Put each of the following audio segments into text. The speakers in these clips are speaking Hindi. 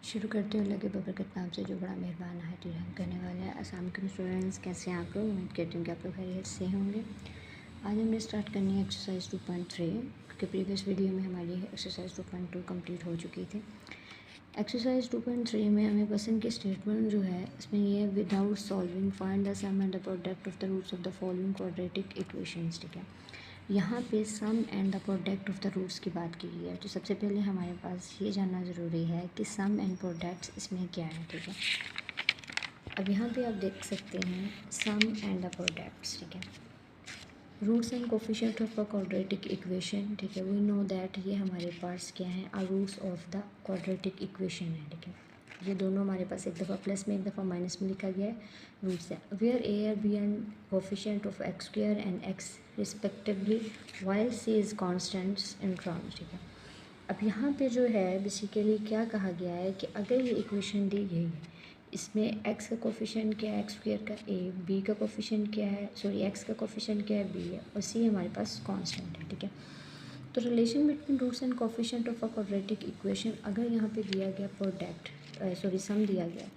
शुरू करते हो लगे बबरकत नाम से जो बड़ा मेहरबान है रहम करने वाला है। अस्सलाम वालेकुम स्टूडेंट्स, कैसे हैं आप लोग? उम्मीद करती हूँ कि आप लोग खैरियत से होंगे। आज हमने स्टार्ट करनी है एक्सरसाइज 2.3 क्योंकि प्रीवियस वीडियो में हमारी एक्सरसाइज 2.2 कंप्लीट हो चुकी थी। एक्सरसाइज 2.3 में हमें क्वेश्चन की स्टेटमेंट जो है इसमें ये without solving find the sum and the product of the roots of the following quadratic equations. ठीक है, यहाँ पे sum and the product of the roots की बात की गई है। तो सबसे पहले हमारे पास ये जानना ज़रूरी है कि सम एंड प्रोडक्ट्स इसमें क्या है। ठीक है, अब यहाँ पे आप देख सकते हैं सम एंड द प्रोडक्ट्स। ठीक है, roots and coefficient of a quadratic equation. ठीक है, वी नो दैट ये हमारे पास क्या है, आ roots of the quadratic equation है। ठीक है, ये दोनों हमारे पास एक दफ़ा प्लस में एक दफ़ा माइनस में लिखा गया है, रूट्स है। Where A R B and coefficient of X square and X respectively while C is constants in terms. ठीक है, अब यहाँ पे जो है बेसिकली क्या कहा गया है कि अगर ये इक्वेशन दी गई है, इसमें एक्स का कोफिशिएंट क्या है, एक्स स्क्वायर का ए, बी का कोफिशिएंट क्या है, सॉरी एक्स का कोफिशिएंट क्या है, बी है, और सी हमारे पास कांस्टेंट है। ठीक है, तो relation between roots and coefficient of a quadratic equation, अगर यहाँ पे दिया गया प्रोडक्ट सॉरी सम दिया गया,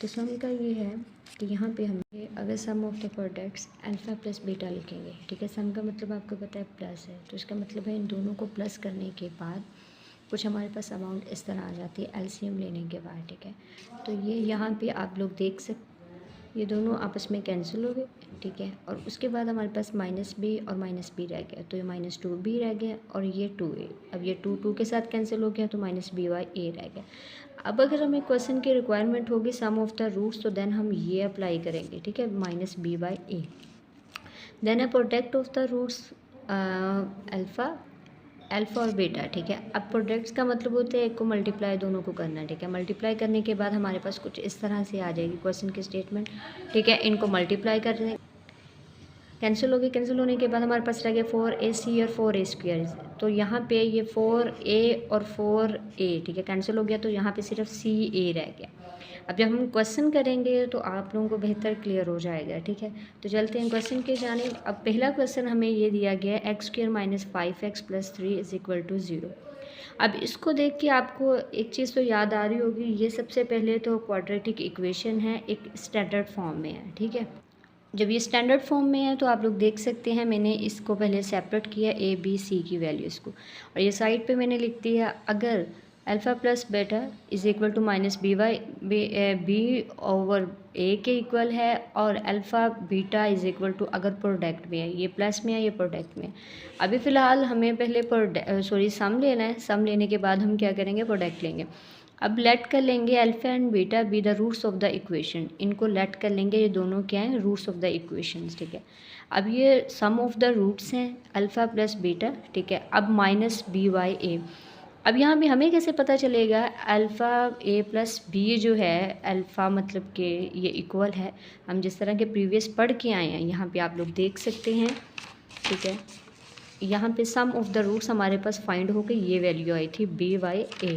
तो सम का ये है कि यहाँ पे हमें अगर sum of the products alpha plus beta लिखेंगे। ठीक है, सम का मतलब आपको पता है प्लस है, तो इसका मतलब है इन दोनों को प्लस करने के बाद कुछ हमारे पास अमाउंट इस तरह आ जाती है एलसीएम लेने के बाद। ठीक है, तो ये यहाँ पे आप लोग देख सकते, ये दोनों आपस में कैंसिल हो गए। ठीक है, और उसके बाद हमारे पास माइनस बी और माइनस बी रह गया, तो ये माइनस टू बी रह गया और ये टू ए। अब ये टू टू के साथ कैंसिल हो गया तो माइनस बी वाई ए रह गया। अब अगर हमें क्वेश्चन की रिक्वायरमेंट होगी सम ऑफ द रूट्स, तो देन हम ये अप्लाई करेंगे। ठीक है, minus B by A, then a product of the roots alpha और बीटा। ठीक है, अब प्रोडक्ट्स का मतलब होता है एक को मल्टीप्लाई दोनों को करना। ठीक है, मल्टीप्लाई करने के बाद हमारे पास कुछ इस तरह से आ जाएगी क्वेश्चन की स्टेटमेंट। ठीक है, इनको मल्टीप्लाई करने कैंसिल हो गई, कैंसिल होने के बाद हमारे पास रह गया 4ac और 4a²। तो यहाँ पे ये 4a और 4a, ठीक है, कैंसिल हो गया, तो यहाँ पे सिर्फ ca रह गया। अब जब हम क्वेश्चन करेंगे तो आप लोगों को बेहतर क्लियर हो जाएगा। ठीक है, तो चलते हैं क्वेश्चन के जानिब। अब पहला क्वेश्चन हमें ये दिया गया है x² minus 5x plus 3 is equal to 0। अब इसको देख के आपको एक चीज़ तो याद आ रही होगी, ये सबसे पहले तो क्वाड्रेटिक इक्वेशन है, एक स्टैंडर्ड फॉर्म में है। ठीक है, जब ये स्टैंडर्ड फॉर्म में है तो आप लोग देख सकते हैं मैंने इसको पहले सेपरेट किया ए बी सी की वैल्यूज़ को, और ये साइड पे मैंने लिख दिया अगर alpha plus beta is equal to minus B Y B over A के इक्वल है, और alpha beta is equal to अगर प्रोडक्ट में है, ये प्लस में है, ये प्रोडक्ट में है। अभी फ़िलहाल हमें पहले सम लेना है, सम लेने के बाद हम क्या करेंगे, प्रोडक्ट लेंगे। अब लेट कर लेंगे alpha and beta be the roots of the equation, इनको लेट कर लेंगे, ये दोनों क्या हैं, रूट्स ऑफ द इक्वेशंस। ठीक है, अब ये सम ऑफ द रूट्स हैं अल्फ़ा प्लस बीटा। ठीक है, अब माइनस बी वाई ए। अब यहाँ भी हमें कैसे पता चलेगा अल्फ़ा ए प्लस बी जो है, अल्फ़ा मतलब कि ये इक्वल है, हम जिस तरह के प्रीवियस पढ़ के आए हैं यहाँ पे आप लोग देख सकते हैं। ठीक है, यहाँ पे सम ऑफ द रूट्स हमारे पास फाइंड हो गई, ये वैल्यू आई थी बी वाई ए।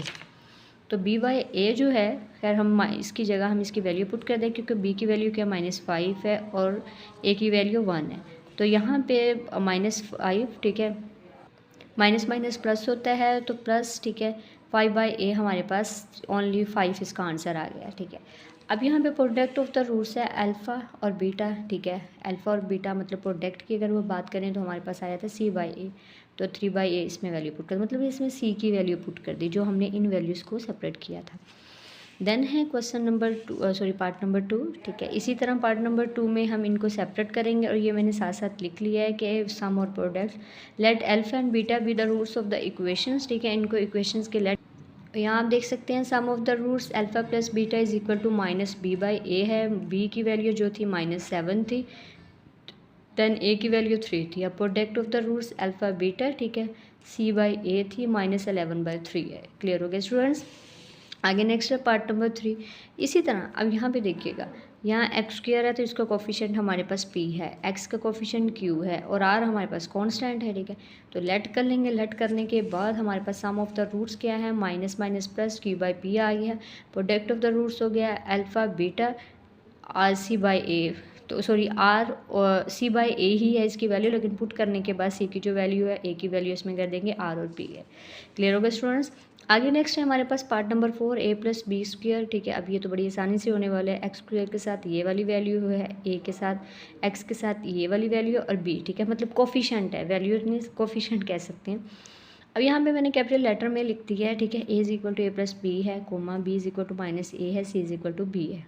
तो बी वाई ए जो है, खैर हम इसकी जगह हम इसकी वैल्यू पुट कर दें, क्योंकि बी की वैल्यू क्या -5 है और ए की वैल्यू 1 है, तो यहाँ पे -5। ठीक है, माइनस माइनस प्लस होता है, तो प्लस। ठीक है, 5/a हमारे पास ओनली 5 इसका आंसर आ गया। ठीक है, अब यहाँ पे प्रोडक्ट ऑफ द रूट्स है अल्फ़ा और बीटा। ठीक है, अल्फ़ा और बीटा मतलब प्रोडक्ट की अगर वो बात करें तो हमारे पास आया था c/a, तो 3/a इसमें वैल्यू पुट कर, मतलब इसमें c की वैल्यू पुट कर दी जो हमने इन वैल्यूज़ को सेपरेट किया था। देन है question number 2, sorry part number 2। ठीक है, इसी तरह पार्ट नंबर 2 में हम इनको सेपरेट करेंगे, और ये मैंने साथ साथ लिख लिया है कि सम और product let alpha and beta be the roots of the equations. ठीक है, इनको इक्वेशंस के लेट, यहाँ आप देख सकते हैं sum of the roots alpha plus beta is equal to minus B by A है, बी की वैल्यू जो थी -7 थी, देन ए की वैल्यू 3 थी। अब product of the roots alpha beta, ठीक है, c/a थी, -11/3 है। क्लियर हो गया स्टूडेंट्स? आगे नेक्स्ट है पार्ट नंबर 3। इसी तरह अब यहाँ पे देखिएगा, यहाँ x² है तो इसका कोफिशिएंट हमारे पास p है, x का कोफिशिएंट q है, और r हमारे पास कांस्टेंट है। ठीक है, तो लेट कर लेंगे, लेट करने के बाद हमारे पास सम ऑफ द रूट्स क्या है, माइनस माइनस प्लस q/p आ गया, प्रोडक्ट ऑफ द रूट्स हो गया अल्फ़ा बीटा आर c/a, तो सॉरी आर और c/a ही है इसकी वैल्यू, लेकिन पुट करने के बाद c की जो वैल्यू है, a की वैल्यू इसमें कर देंगे r और p है। क्लियर हो गया स्टूडेंट्स? आगे नेक्स्ट है हमारे पास part number 4 a plus B square, ठीक है। अब ये तो बड़ी आसानी से होने वाला है, एक्स स्क्वायर के साथ ये वाली वैल्यू है, a के साथ x के साथ ये वाली वैल्यू और b, ठीक है। मतलब कोफिशेंट है, वैल्यू नहीं कोफिशेंट कह सकते हैं। अब यहाँ पे मैंने कैपिटल लेटर में लिख दिया है, ठीक है। a is equal to A plus B है, comma b is equal to minus A है, c is equal to b है।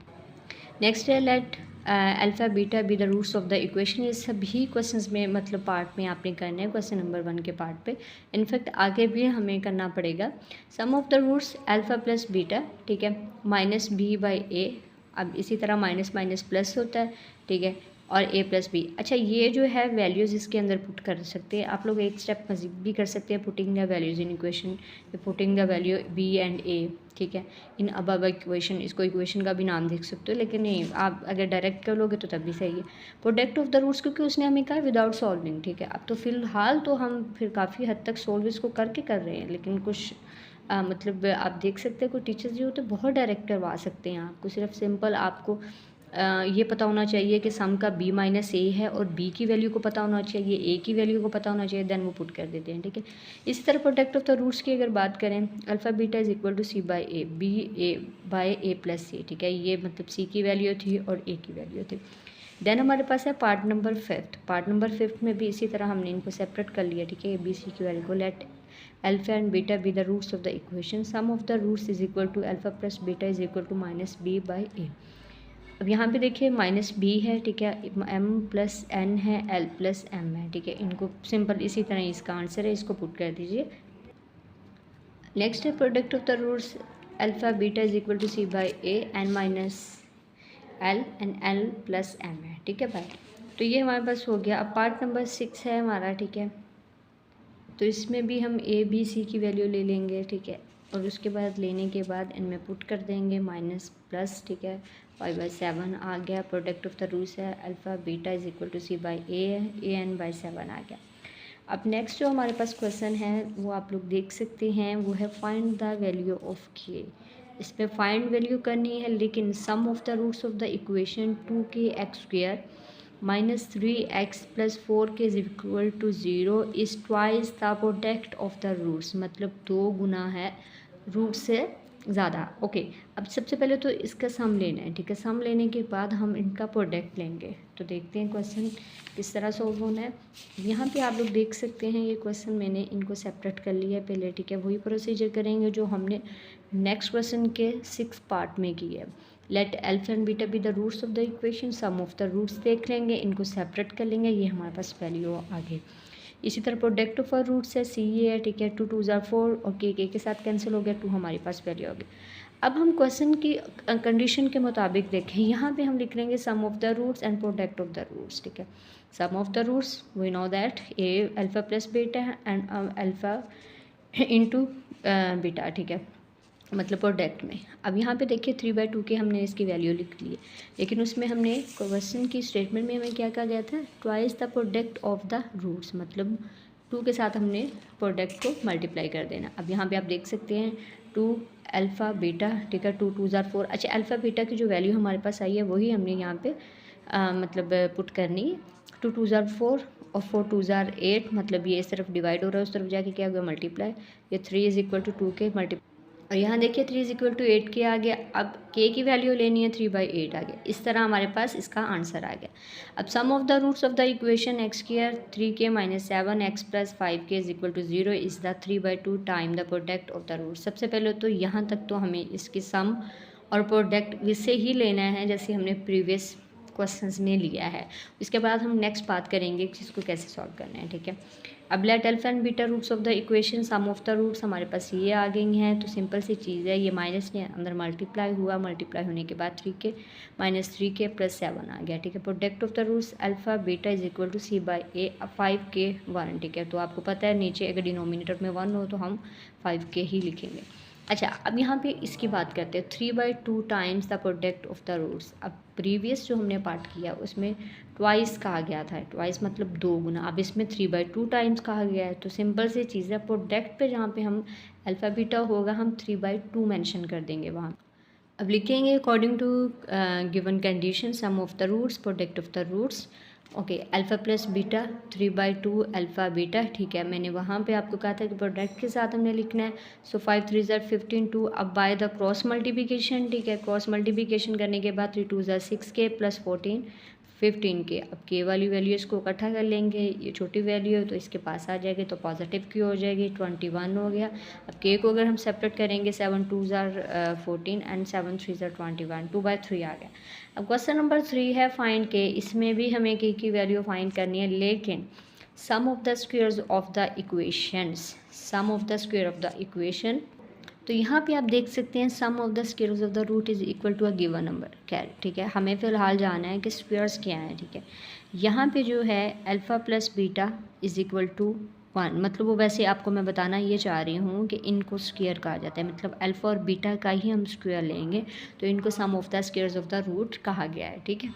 नेक्स्ट है let alpha beta be the roots of the equation. ये सभी क्वेश्चंस में मतलब पार्ट में आपने करना है, क्वेश्चन नंबर 1 के पार्ट पे। इनफैक्ट आगे भी हमें करना पड़ेगा। Sum of the roots alpha plus beta, ठीक है, माइनस बी बाई ए। अब इसी तरह माइनस माइनस प्लस होता है, ठीक है, और ए प्लस बी। अच्छा, ये जो है वैल्यूज़ इसके अंदर पुट कर सकते हैं आप लोग, एक स्टेप मजीद भी कर सकते हैं, putting the values in equation, putting the value B and A, ठीक है, इन अबव इक्वेशन। इसको इक्वेशन का भी नाम देख सकते हो, लेकिन नहीं, आप अगर डायरेक्ट कर लोगे तो तब भी सही है। प्रोडक्ट ऑफ द रूट्स, क्योंकि उसने हमें कहा विदाउट सॉल्विंग, ठीक है। अब तो फिलहाल तो हम फिर काफ़ी हद तक सॉल्व इसको करके कर रहे हैं, लेकिन कुछ मतलब आप देख सकते हैं कोई टीचर्स जो होते हैं बहुत डायरेक्ट करवा सकते हैं आपको। सिर्फ सिंपल आपको ये पता होना चाहिए कि सम का b माइनस ए है और b की वैल्यू को पता होना चाहिए, a की वैल्यू को पता होना चाहिए, देन वो पुट कर देते हैं, ठीक है। इसी तरह प्रोडक्ट ऑफ द रूट्स की अगर बात करें, alpha beta is equal to C by A, B A by A plus C, ठीक है। ये मतलब c की वैल्यू थी और a की वैल्यू थी। देन हमारे पास है पार्ट नंबर 5। पार्ट नंबर 5 में भी इसी तरह हमने इनको सेपरेट कर लिया, ठीक है, बी सी की वैल्यू को। Let alpha and beta be the roots of the equation, sum of the roots is equal to alpha plus beta is equal to minus B by A. अब यहाँ पे देखिए माइनस बी है, ठीक है, m प्लस एन है, l प्लस m है, ठीक है। इनको सिंपल इसी तरह इसका आंसर है, इसको पुट कर दीजिए। नेक्स्ट है product of the roots alpha beta is equal to C by A N minus L and l plus m है, ठीक है भाई। तो ये हमारे पास हो गया। अब पार्ट नंबर 6 है हमारा, ठीक है। तो इसमें भी हम a b c की वैल्यू ले लेंगे, ठीक है, और उसके बाद लेने के बाद इनमें पुट कर देंगे माइनस प्लस, ठीक है, 5/7 आ गया। प्रोडक्ट ऑफ द रूट्स है alpha beta is equal to C by A है, an/7 आ गया। अब नेक्स्ट जो हमारे पास क्वेश्चन है वो आप लोग देख सकते हैं, वो है find the value of k। इसमें फाइंड वैल्यू करनी है, लेकिन sum of the roots of the equation 2kx² minus 3x plus 4k is equal to 0 is twice the product of the roots. मतलब 2 गुना है रूट से ज़्यादा। ओके, अब सबसे पहले तो इसका सम लेना है, ठीक है। सम लेने के बाद हम इनका प्रोडक्ट लेंगे। तो देखते हैं क्वेश्चन किस तरह सॉल्व होना है। यहाँ पे आप लोग देख सकते हैं ये क्वेश्चन मैंने इनको सेपरेट कर लिया है पहले, ठीक है। वही प्रोसीजर करेंगे जो हमने नेक्स्ट क्वेश्चन के 6 पार्ट में की है। Let alpha and beta be the roots of the equation, sum of the roots देख लेंगे, इनको सेपरेट कर लेंगे, ये हमारे पास वैल्यू आगे। इसी तरह प्रोडक्ट ऑफ रूट्स है सी है, ठीक है, 2 2 ज़ा 4 और के साथ कैंसिल हो गया, 2 हमारे पास वैल्यू आ गई। अब हम क्वेश्चन की कंडीशन के मुताबिक देखें, यहाँ पे हम लिख लेंगे sum of the roots and product of the roots, ठीक है। Sum of the roots we know that A alpha plus beta and alpha into beta, ठीक है, मतलब प्रोडक्ट में। अब यहाँ पे देखिए 3/2 के हमने इसकी वैल्यू लिख ली है, लेकिन उसमें हमने क्वेश्चन की स्टेटमेंट में हमें क्या कहा गया था, twice the product of the roots, मतलब 2 के साथ हमने प्रोडक्ट को मल्टीप्लाई कर देना। अब यहाँ पे आप देख सकते हैं 2 अल्फ़ा बीटा, ठीक है, 2 2 ज़ा 4। अच्छा, अल्फ़ा बीटा की जो वैल्यू हमारे पास आई है वही हमने यहाँ पे मतलब पुट करनी है। 2 2 ज़ा 4 और 4 2 ज़ा 8, मतलब ये इस तरफ डिवाइड हो रहा है, उस तरफ जाके क्या होगा मल्टीप्लाई। ये 3 इज इक्वल टू 2 के मल्टीप्लाई, और यहाँ देखिए 3 इज इक्वल टू 8 के आ गया। अब k की वैल्यू लेनी है, 3/8 आ गया। इस तरह हमारे पास इसका आंसर आ गया। अब sum of the roots of the equation x² 3k minus 7x plus 5k is equal to 0 is the 3/2 time the product of the root. सबसे पहले तो यहाँ तक तो हमें इसकी सम और प्रोडक्ट वैसे ही लेना है जैसे हमने प्रीवियस क्वेश्चंस में लिया है। इसके बाद हम नेक्स्ट बात करेंगे कि इसको कैसे सॉल्व करना है, ठीक है। अब let alpha and beta roots of the equation, sum of the roots हमारे पास ये आ गई हैं। तो सिंपल सी चीज़ है, ये माइनस के अंदर मल्टीप्लाई हुआ, मल्टीप्लाई होने के बाद 3k माइनस 3k प्लस 7 आ गया, ठीक है। Product of the roots alpha beta is equal to C by A 5k 1, ठीक है। तो आपको पता है नीचे अगर डिनोमिनेटर में 1 हो तो हम 5k ही लिखेंगे। अच्छा, अब यहाँ पे इसकी बात करते हैं 3/2 times the product of the roots. अब प्रीवियस जो हमने पार्ट किया उसमें ट्वाइस कहा गया था, ट्वाइस मतलब 2 गुना। अब इसमें 3/2 टाइम्स कहा गया है, तो सिंपल सी चीज़ है, प्रोडक्ट पे जहाँ पे हम अल्फ़ा बीटा होगा हम 3/2 मेंशन कर देंगे वहाँ। अब लिखेंगे according to given condition sum of the roots product of the roots, okay, alpha plus beta 3/2 alpha beta, ठीक है। मैंने वहाँ पे आपको कहा था कि प्रोडक्ट के साथ हमने लिखना है। सो 5 3 ज़ा 15 2, अब बाय द क्रॉस मल्टीप्लिकेशन, ठीक है। क्रॉस मल्टीप्लिकेशन करने के बाद 3 2 ज़ा 6k प्लस 14 15k। अब के वाली वैल्यू इसको इकट्ठा कर लेंगे, ये छोटी वैल्यू है तो इसके पास आ जाएगी, तो पॉजिटिव की हो जाएगी, 21 हो गया। अब के को अगर हम सेपरेट करेंगे 7 2 ज़ा 14 एंड 7 3 ज़ा 21, 2/3 आ गया। अब क्वेश्चन नंबर 3 है फाइंड के, इसमें भी हमें के की वैल्यू फाइंड करनी है, लेकिन sum of the squares of the equations, sum of the square of the equation. तो यहाँ पे आप देख सकते हैं sum of the squares of the root is equal to a given number, खैर ठीक है। हमें फ़िलहाल जाना है कि स्क्वायर्स क्या हैं, ठीक है। यहाँ पे जो है alpha plus beta is equal to 1, मतलब वो वैसे आपको मैं बताना ये चाह रही हूँ कि इनको स्क्वायर कहा जाता है, मतलब अल्फ़ा और बीटा का ही हम स्क्वायर लेंगे तो इनको sum of the squares of the root कहा गया है, ठीक है।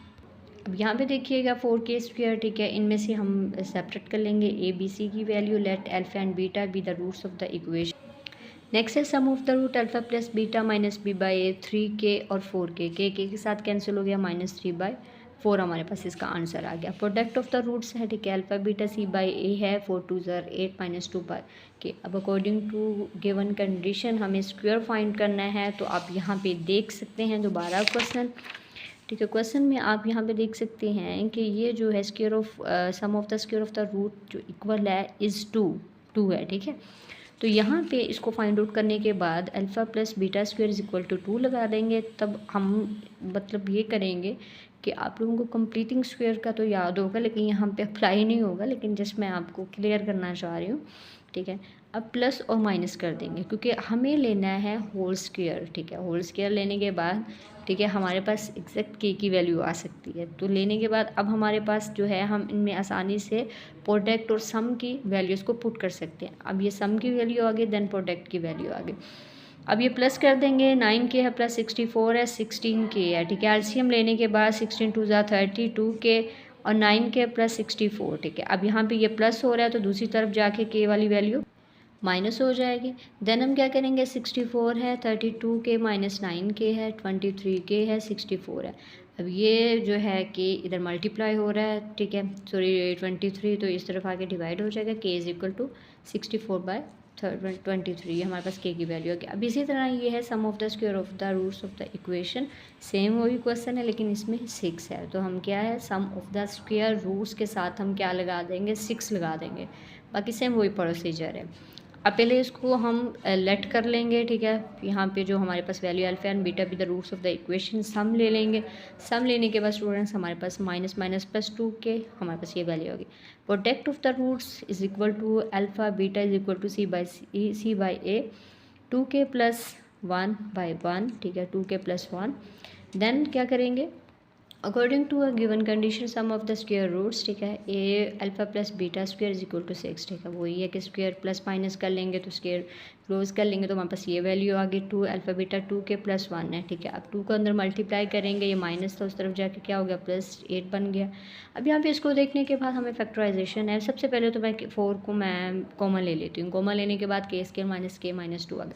अब यहाँ पे देखिएगा 4k स्क्वायर, ठीक है। इनमें से हम सेपरेट कर लेंगे ए बी सी की value, let alpha and beta be the roots of the equation. Next है sum of the root alpha plus beta minus b/a 3k और 4k, के साथ कैंसिल हो गया, -3/4 हमारे पास इसका आंसर आ गया। प्रोडक्ट ऑफ द रूट्स है, ठीक है। अल्फ़ा बीटा c/a है 4 2 ज़ा 8 -2/k। अब अकॉर्डिंग टू गिवन कंडीशन हमें स्क्वायर फाइंड करना है, तो आप यहाँ पे देख सकते हैं दोबारा क्वेश्चन, ठीक है। क्वेश्चन में आप यहाँ पे देख सकते हैं कि ये जो है square of sum of the square of the root जो इक्वल है इज़ 2 है, ठीक है। तो यहाँ पे इसको फाइंड आउट करने के बाद alpha plus beta square is equal to 2 लगा देंगे, तब हम मतलब ये करेंगे कि आप लोगों को कंप्लीटिंग स्क्वायर का तो याद होगा, लेकिन यहाँ पे अप्लाई नहीं होगा, लेकिन जस्ट मैं आपको क्लियर करना चाह रही हूँ, ठीक है। अब प्लस और माइनस कर देंगे क्योंकि हमें लेना है होल स्क्वायर, ठीक है। होल स्क्वायर लेने के बाद, ठीक है, हमारे पास एग्जैक्ट के की वैल्यू आ सकती है। तो लेने के बाद अब हमारे पास जो है हम इनमें आसानी से प्रोडक्ट और सम की वैल्यूज़ को पुट कर सकते हैं। अब ये सम की वैल्यू आ गई, देन प्रोडक्ट की वैल्यू आ गई। अब ये प्लस कर देंगे, 9k है प्लस 64 है 16k है, ठीक है। एलसीएम लेने के बाद 16 2 ज़ा 32k और 9k प्लस 64, ठीक है। अब यहाँ पे ये प्लस हो रहा है तो दूसरी तरफ जाके के वाली वैल्यू माइनस हो जाएगी। देन हम क्या करेंगे, 64 है 32k माइनस 9k है 23k है 64 है। अब ये जो है कि इधर मल्टीप्लाई हो रहा है, ठीक है, सॉरी 23, तो इस तरफ आके डिवाइड हो जाएगा, k इज़ इक्वल टू 64/23, हमारे पास k की वैल्यू होगी। अब इसी तरह ये है sum of the square of the roots of the equation, same वही क्वेश्चन है लेकिन इसमें 6 है। तो हम क्या है, sum of the square roots के साथ हम क्या लगा देंगे, 6 लगा देंगे, बाकी सेम वही प्रोसीजर है। अब पहले इसको हम लेट कर लेंगे, ठीक है। यहाँ पे जो हमारे पास value alpha and beta be the roots of the equation, sum ले लेंगे। सम लेने के बाद स्टूडेंट्स हमारे पास माइनस माइनस प्लस 2k, हमारे पास ये वैल्यू होगी। Product of the roots is equal to alpha beta is equal to c/a 2k plus 1/1, ठीक है, 2k प्लस 1। देन क्या करेंगे, according to a given condition sum of the square roots, ठीक है, a alpha plus beta square is equal to 6, ठीक है। वही है कि स्क्वायर प्लस माइनस कर लेंगे तो स्क्वायर क्लोज कर लेंगे तो हमारे पास ये वैल्यू आ गई 2 अल्फा बीटा 2k प्लस 1 है, ठीक है। अब 2 को अंदर मल्टीप्लाई करेंगे, ये माइनस था उस तरफ जाके क्या हो गया, +8 बन गया। अब यहाँ पे इसको देखने के बाद हमें फैक्टराइजेशन है। सबसे पहले तो मैं 4 को मैं कॉमन ले लेती हूँ, कॉमन लेने के बाद k square minus k minus 2 आ गया।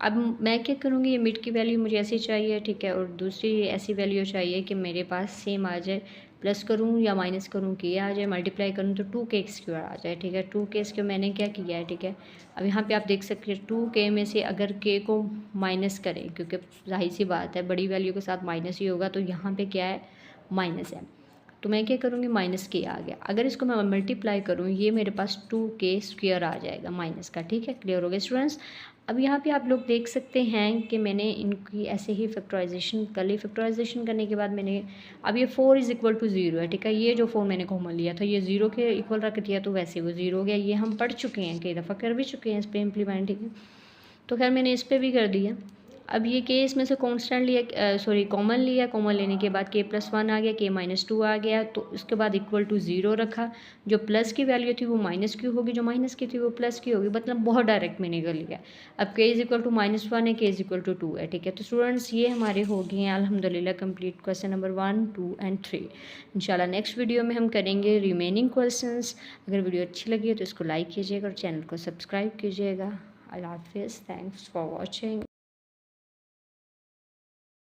अब मैं क्या करूँगी, ये मिड की वैल्यू मुझे ऐसी चाहिए, ठीक है, और दूसरी ऐसी वैल्यू चाहिए कि मेरे पास सेम आ जाए, प्लस करूँ या माइनस करूँ कि आ जाए, मल्टीप्लाई करूँ तो 2k स्क्वायर आ जाए, ठीक है। 2k स्क्वायर मैंने क्या किया है, ठीक है। अब यहाँ पे आप देख सकते हैं 2k में से अगर k को माइनस करें, क्योंकि जाहिर सी बात है बड़ी वैल्यू के साथ माइनस ही होगा, तो यहाँ पर क्या है, माइनस है, तो मैं क्या करूँगी, माइनस k आ गया। अगर इसको मैं मल्टीप्लाई करूँ, ये मेरे पास 2k स्क्वायर आ जाएगा माइनस का, ठीक है। क्लियर हो गया स्टूडेंट्स। अब यहाँ पे आप लोग देख सकते हैं कि मैंने इनकी ऐसे ही फैक्टराइजेशन कर ली। फैक्टराइजेशन करने के बाद मैंने, अब ये 4 इज़ इक्वल टू 0 है, ठीक है। ये जो 4 मैंने कॉमन लिया था ये 0 के इक्वल रख दिया तो वैसे वो 0 हो गया। ये हम पढ़ चुके हैं, कई दफ़ा कर भी चुके हैं इस पर इम्प्लीमेंट, ठीक है। तो खैर मैंने इस पर भी कर दिया। अब ये k इसमें से कांस्टेंट लिया, सॉरी कॉमन लिया, कॉमन लेने के बाद k प्लस 1 आ गया, k माइनस 2 आ गया, तो उसके बाद इक्वल टू 0 रखा। जो प्लस की वैल्यू थी वो माइनस की होगी, जो माइनस की थी वो प्लस की होगी, मतलब बहुत डायरेक्ट मैंने कर लिया। अब k इज़ इक्वल टू -1 है, k इज़ इक्वल टू 2 है, ठीक है। तो स्टूडेंट्स ये हमारे हो गए हैं अल्हम्दुलिल्लाह कंप्लीट क्वेश्चन नंबर 1, 2 एंड 3। इंशाल्लाह नेक्स्ट वीडियो में हम करेंगे रिमेनिंग क्वेश्चंस। अगर वीडियो अच्छी लगी है तो इसको लाइक कीजिएगा और चैनल को सब्सक्राइब कीजिएगा। अल्लाह हाफिज़, थैंक्स फॉर वॉचिंग।